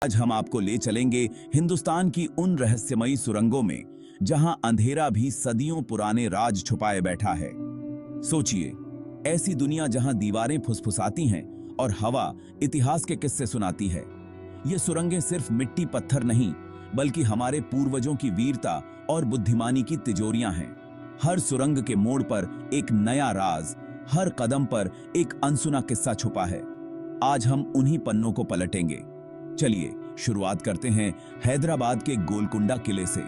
आज हम आपको ले चलेंगे हिंदुस्तान की उन रहस्यमयी सुरंगों में जहां अंधेरा भी सदियों पुराने राज छुपाए बैठा है। सोचिए, ऐसी दुनिया जहां दीवारें फुसफुसाती हैं और हवा इतिहास के किस्से सुनाती है। ये सुरंगें सिर्फ मिट्टी पत्थर नहीं, बल्कि हमारे पूर्वजों की वीरता और बुद्धिमानी की तिजोरियां हैं। हर सुरंग के मोड़ पर एक नया राज, हर कदम पर एक अनसुना किस्सा छुपा है। आज हम उन्हीं पन्नों को पलटेंगे। चलिए शुरुआत करते हैं हैदराबाद के गोलकुंडा किले से।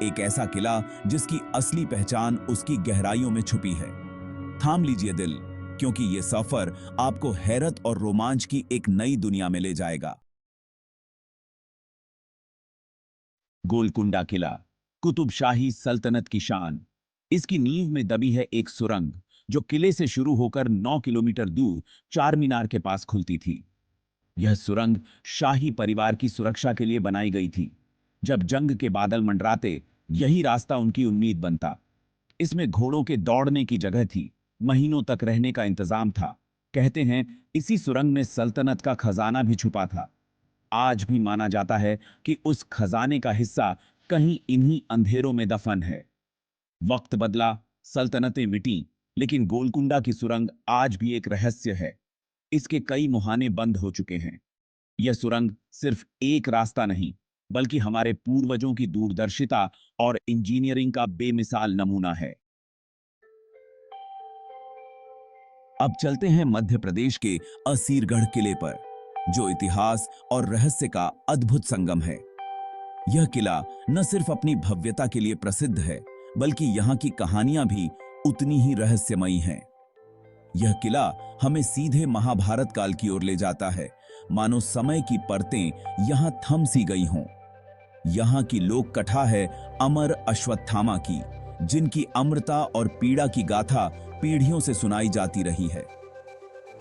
एक ऐसा किला जिसकी असली पहचान उसकी गहराइयों में छुपी है। थाम लीजिए दिल, क्योंकि यह सफर आपको हैरत और रोमांच की एक नई दुनिया में ले जाएगा। गोलकुंडा किला, कुतुबशाही सल्तनत की शान। इसकी नींव में दबी है एक सुरंग जो किले से शुरू होकर 9 किलोमीटर दूर चार मीनार के पास खुलती थी। यह सुरंग शाही परिवार की सुरक्षा के लिए बनाई गई थी। जब जंग के बादल मंडराते, यही रास्ता उनकी उम्मीद बनता। इसमें घोड़ों के दौड़ने की जगह थी, महीनों तक रहने का इंतजाम था। कहते हैं इसी सुरंग में सल्तनत का खजाना भी छुपा था। आज भी माना जाता है कि उस खजाने का हिस्सा कहीं इन्हीं अंधेरों में दफन है। वक्त बदला, सल्तनतें मिटी, लेकिन गोलकुंडा की सुरंग आज भी एक रहस्य है। इसके कई मुहाने बंद हो चुके हैं। यह सुरंग सिर्फ एक रास्ता नहीं, बल्कि हमारे पूर्वजों की दूरदर्शिता और इंजीनियरिंग का बेमिसाल नमूना है। अब चलते हैं मध्य प्रदेश के असीरगढ़ किले पर, जो इतिहास और रहस्य का अद्भुत संगम है। यह किला न सिर्फ अपनी भव्यता के लिए प्रसिद्ध है, बल्कि यहाँ की कहानियां भी उतनी ही रहस्यमयी हैं। यह किला हमें सीधे महाभारत काल की ओर ले जाता है, मानो समय की परतें यहां थम सी गई हों। यहां की लोक कथा है अमर अश्वत्थामा की, जिनकी अमरता और पीड़ा की गाथा पीढ़ियों से सुनाई जाती रही है।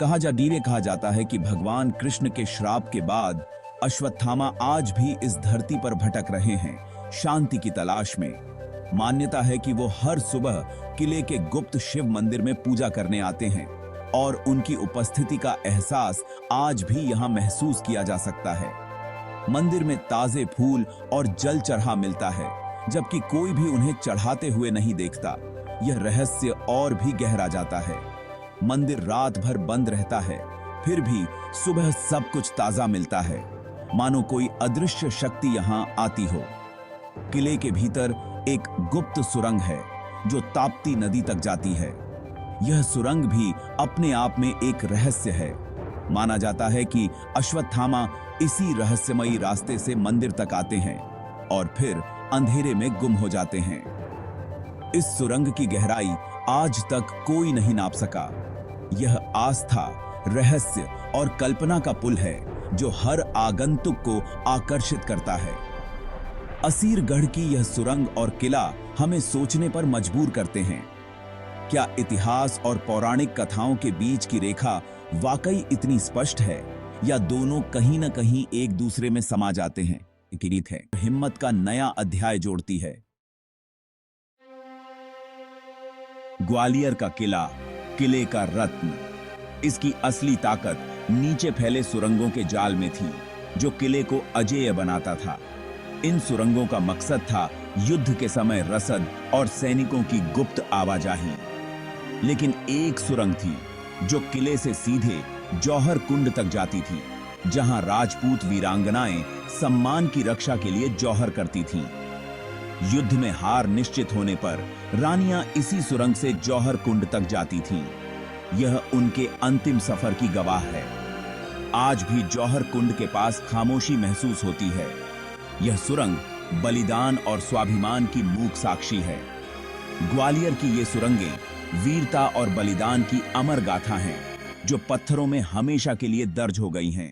कहा जाता है कि भगवान कृष्ण के श्राप के बाद अश्वत्थामा आज भी इस धरती पर भटक रहे हैं, शांति की तलाश में। मान्यता है कि वो हर सुबह किले के गुप्त शिव मंदिर में पूजा करने आते हैं और उनकी उपस्थिति का एहसास आज भी यहां महसूस किया जा सकता है। मंदिर में ताजे फूल और जल चढ़ा मिलता है, जबकि कोई भी उन्हें चढ़ाते हुए नहीं देखता। यह रहस्य और भी गहरा जाता है। मंदिर रात भर बंद रहता है, फिर भी सुबह सब कुछ ताजा मिलता है, मानो कोई अदृश्य शक्ति यहां आती हो। किले के भीतर एक गुप्त सुरंग है जो ताप्ती नदी तक जाती है। यह सुरंग भी अपने आप में एक रहस्य है। माना जाता है कि अश्वत्थामा इसी रहस्यमयी रास्ते से मंदिर तक आते हैं और फिर अंधेरे में गुम हो जाते हैं। इस सुरंग की गहराई आज तक कोई नहीं नाप सका। यह आस्था, रहस्य और कल्पना का पुल है जो हर आगंतुक को आकर्षित करता है। असीरगढ़ की यह सुरंग और किला हमें सोचने पर मजबूर करते हैं। क्या इतिहास और पौराणिक कथाओं के बीच की रेखा वाकई इतनी स्पष्ट है, या दोनों कहीं न कहीं एक दूसरे में समा जाते हैं? रीत है हिम्मत का नया अध्याय जोड़ती है। ग्वालियर का किला, किले का रत्न। इसकी असली ताकत नीचे फैले सुरंगों के जाल में थी, जो किले को अजेय बनाता था। इन सुरंगों का मकसद था युद्ध के समय रसद और सैनिकों की गुप्त आवाजाही। लेकिन एक सुरंग थी जो किले से सीधे जौहर कुंड तक जाती थी, जहां राजपूत वीरांगनाएं सम्मान की रक्षा के लिए जौहर करती थीं। युद्ध में हार निश्चित होने पर रानियां इसी सुरंग से जौहर कुंड तक जाती थीं। यह उनके अंतिम सफर की गवाह है। आज भी जौहर कुंड के पास खामोशी महसूस होती है। यह सुरंग बलिदान और स्वाभिमान की मूक साक्षी है। ग्वालियर की ये सुरंगें वीरता और बलिदान की अमर गाथा हैं, जो पत्थरों में हमेशा के लिए दर्ज हो गई हैं।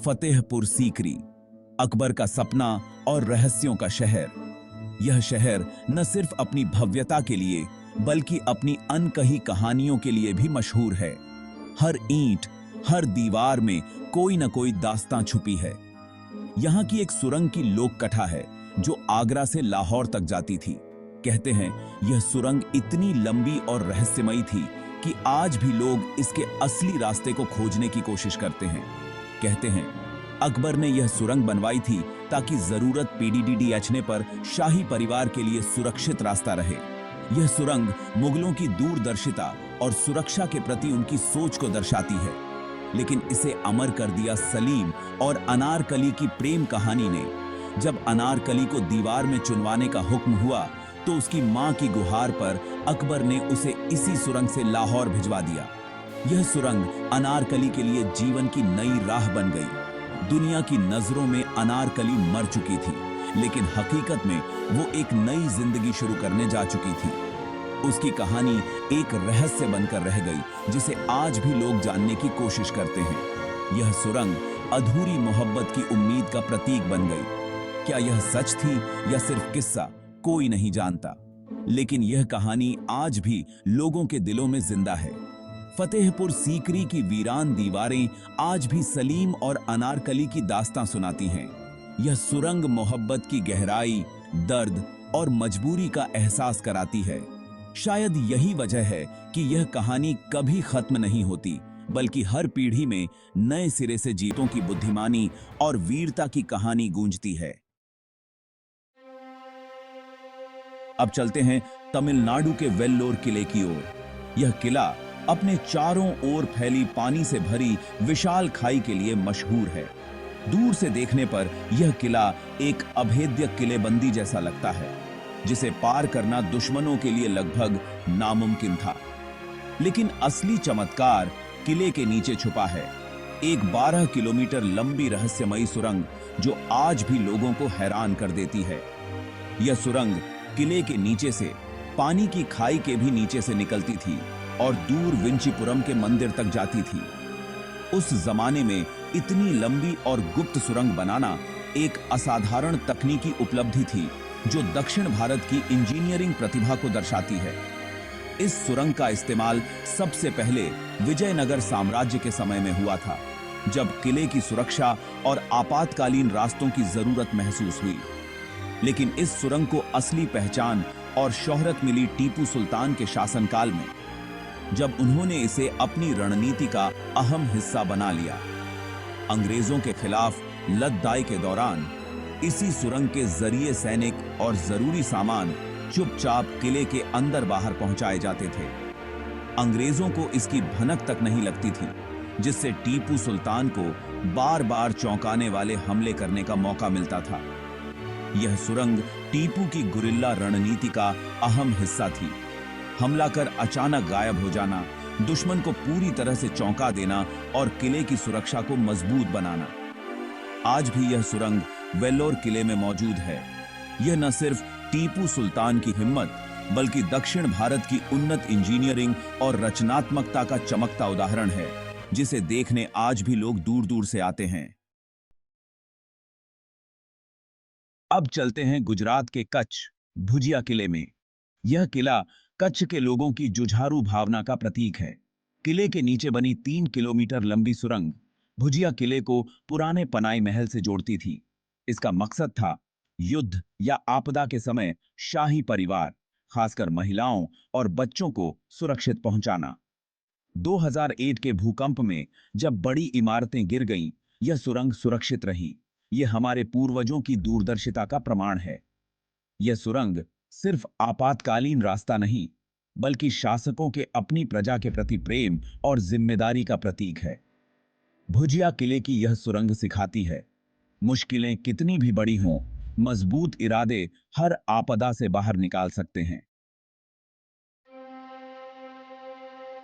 फतेहपुर सीकरी, अकबर का सपना और रहस्यों का शहर। यह शहर न सिर्फ अपनी भव्यता के लिए, बल्कि अपनी अनकही कहानियों के लिए भी मशहूर है। हर ईंट, हर दीवार में कोई न कोई दास्तां छुपी है। यहां की एक सुरंग की लोक कथा है जो आगरा से लाहौर तक जाती थी। कहते हैं यह सुरंग इतनी लंबी और रहस्यमयी थी कि आज भी लोग इसके असली रास्ते को खोजने की कोशिश करते हैं। कहते हैं अकबर ने यह सुरंग बनवाई थी ताकि जरूरत पीडीडीडीएचने पर शाही परिवार के लिए सुरक्षित रास्ता रहे। यह सुरंग मुगलों की दूरदर्शिता और सुरक्षा के प्रति उनकी सोच को दर्शाती है। लेकिन इसे अमर कर दिया सलीम और अनारकली की प्रेम कहानी ने। जब अनारकली को दीवार में चुनवाने का हुक्म हुआ तो उसकी मां की गुहार पर अकबर ने उसे इसी सुरंग से लाहौर भिजवा दिया। यह सुरंग अनारकली के लिए जीवन की नई राह बन गई। दुनिया की नजरों में अनारकली मर चुकी थी, लेकिन हकीकत में वो एक नई जिंदगी शुरू करने जा चुकी थी। उसकी कहानी एक रहस्य बनकर रह गई, जिसे आज भी लोग जानने की कोशिश करते हैं। यह सुरंग अधूरी मोहब्बत की उम्मीद का प्रतीक बन गई। क्या यह सच थी या सिर्फ किस्सा, कोई नहीं जानता, लेकिन यह कहानी आज भी लोगों के दिलों में जिंदा है। फतेहपुर सीकरी की वीरान दीवारें आज भी सलीम और अनारकली की दास्तां सुनाती हैं। यह सुरंग मोहब्बत की गहराई, दर्द और मजबूरी का एहसास कराती है। शायद यही वजह है कि यह कहानी कभी खत्म नहीं होती, बल्कि हर पीढ़ी में नए सिरे से जीतों की बुद्धिमानी और वीरता की कहानी गूंजती है। अब चलते हैं तमिलनाडु के वेल्लोर किले की ओर। यह किला अपने चारों ओर फैली पानी से भरी विशाल खाई के लिए मशहूर है। दूर से देखने पर यह किला एक अभेद्य किलेबंदी जैसा लगता है, जिसे पार करना दुश्मनों के लिए लगभग नामुमकिन था। लेकिन असली चमत्कार किले के नीचे छुपा है, एक 12 किलोमीटर लंबी रहस्यमयी सुरंग जो आज भी लोगों को हैरान कर देती है। यह सुरंग किले के नीचे से पानी की खाई के भी नीचे से निकलती थी और दूर विंचीपुरम के मंदिर तक जाती थी। उस जमाने में इतनी लंबी और गुप्त सुरंग बनाना एक असाधारण तकनीकी उपलब्धि थी, जो दक्षिण भारत की इंजीनियरिंग प्रतिभा को दर्शाती है। इस सुरंग का इस्तेमाल सबसे पहले विजयनगर साम्राज्य के समय में हुआ था, जब किले की सुरक्षा और आपातकालीन रास्तों की जरूरत महसूस हुई। लेकिन इस सुरंग को असली पहचान और शोहरत मिली टीपू सुल्तान के शासनकाल में, जब उन्होंने इसे अपनी रणनीति का अहम हिस्सा बना लिया। अंग्रेजों के खिलाफ लड़ाई के दौरान इसी सुरंग के जरिए सैनिक और जरूरी सामान चुपचाप किले के अंदर बाहर पहुंचाए जाते थे। अंग्रेजों को इसकी भनक तक नहीं लगती थी, जिससे टीपू सुल्तान को बार बार चौंकाने वाले हमले करने का मौका मिलता था। यह सुरंग टीपू की गुरिल्ला रणनीति का अहम हिस्सा थी। हमला कर अचानक गायब हो जाना, दुश्मन को पूरी तरह से चौंका देना और किले की सुरक्षा को मजबूत बनाना। आज भी यह सुरंग वेल्लोर किले में मौजूद है। यह न सिर्फ टीपू सुल्तान की हिम्मत, बल्कि दक्षिण भारत की उन्नत इंजीनियरिंग और रचनात्मकता का चमकता उदाहरण है, जिसे देखने आज भी लोग दूर दूर से आते हैं। अब चलते हैं गुजरात के कच्छ भुजिया किले में। यह किला कच्छ के लोगों की जुझारू भावना का प्रतीक है। किले के नीचे बनी 3 किलोमीटर लंबी सुरंग भुजिया किले को पुराने पनाई महल से जोड़ती थी। इसका मकसद था युद्ध या आपदा के समय शाही परिवार, खासकर महिलाओं और बच्चों को सुरक्षित पहुंचाना। 2001 के भूकंप में जब बड़ी इमारतें गिर गईं, यह सुरंग सुरक्षित रही। यह हमारे पूर्वजों की दूरदर्शिता का प्रमाण है। यह सुरंग सिर्फ आपातकालीन रास्ता नहीं, बल्कि शासकों के अपनी प्रजा के प्रति प्रेम और जिम्मेदारी का प्रतीक है। भुजिया किले की यह सुरंग सिखाती है, मुश्किलें कितनी भी बड़ी हों, मजबूत इरादे हर आपदा से बाहर निकाल सकते हैं।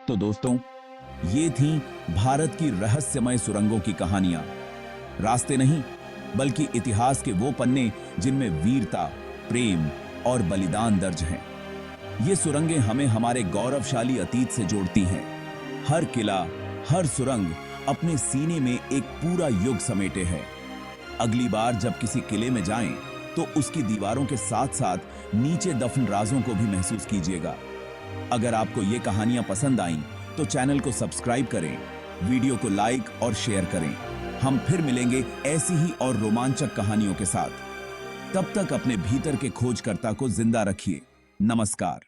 तो दोस्तों, ये थी भारत की रहस्यमय सुरंगों की कहानियां। रास्ते नहीं, बल्कि इतिहास के वो पन्ने जिनमें वीरता, प्रेम और बलिदान दर्ज हैं। ये सुरंगें हमें हमारे गौरवशाली अतीत से जोड़ती हैं। हर किला, हर सुरंग अपने सीने में एक पूरा युग समेटे है। अगली बार जब किसी किले में जाएं, तो उसकी दीवारों के साथ साथ नीचे दफन राजों को भी महसूस कीजिएगा। अगर आपको ये कहानियां पसंद आईं, तो चैनल को सब्सक्राइब करें, वीडियो को लाइक और शेयर करें। हम फिर मिलेंगे ऐसी ही और रोमांचक कहानियों के साथ। तब तक अपने भीतर के खोजकर्ता को जिंदा रखिए। नमस्कार।